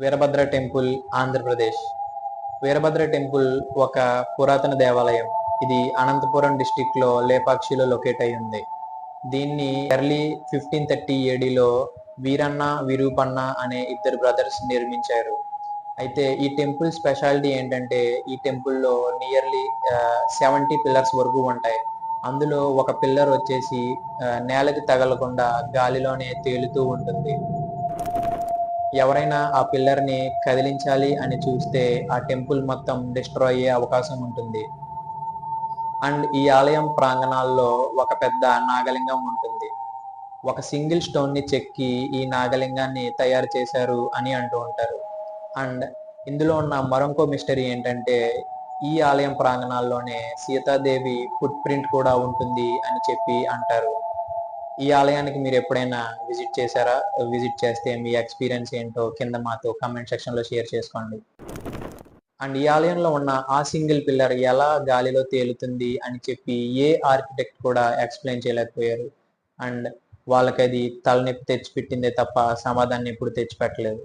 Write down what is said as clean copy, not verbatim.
Veerabhadra temple, Andhra Pradesh. Veerabhadra temple ఒక పురాతన దేవాలయం. ఇది అనంతపురం డిస్టిక్ లో లేపాక్షిలో లొకేట్ అయి ఉంది. దీన్ని ఎర్లీ 1530 ఏడీలో వీరన్న విరూపన్న అనే ఇద్దరు బ్రదర్స్ నిర్మించారు. అయితే ఈ టెంపుల్ స్పెషాలిటీ ఏంటంటే ఈ టెంపుల్లో నియర్లీ 70 పిల్లర్స్ వరకు ఉంటాయి. అందులో ఒక పిల్లర్ వచ్చేసి నేలకి తగలకుండా గాలిలోనే తేలుతూ ఉంటుంది. ఎవరైనా ఆ పిల్లర్ ని కదిలించాలి అని చూస్తే ఆ టెంపుల్ మొత్తం డిస్ట్రాయ్ అయ్యే అవకాశం ఉంటుంది. అండ్ ఈ ఆలయం ప్రాంగణాల్లో ఒక పెద్ద నాగలింగం ఉంటుంది. ఒక సింగిల్ స్టోన్ ని చెక్కి ఈ నాగలింగాన్ని తయారు చేశారు అని అంటూ ఉంటారు. అండ్ ఇందులో ఉన్న మరొక మిస్టరీ ఏంటంటే ఈ ఆలయం ప్రాంగణాల్లోనే సీతాదేవి ఫుట్ ప్రింట్ కూడా ఉంటుంది అని చెప్పి అంటారు. ఈ ఆలయానికి మీరు ఎప్పుడైనా విజిట్ చేశారా? విజిట్ చేస్తే మీ ఎక్స్పీరియన్స్ ఏంటో కింద మాతో కామెంట్ సెక్షన్ లో షేర్ చేసుకోండి. అండ్ ఈ ఆలయంలో ఉన్న ఆ సింగిల్ పిల్లర్ ఎలా గాలిలో తేలుతుంది అని చెప్పి ఏ ఆర్కిటెక్ట్ కూడా ఎక్స్ప్లెయిన్ చేయలేకపోయారు. అండ్ వాళ్ళకి అది తలనొప్పి తెచ్చిపెట్టిందే తప్ప సమాధానం ఎప్పుడు తెచ్చిపెట్టలేదు.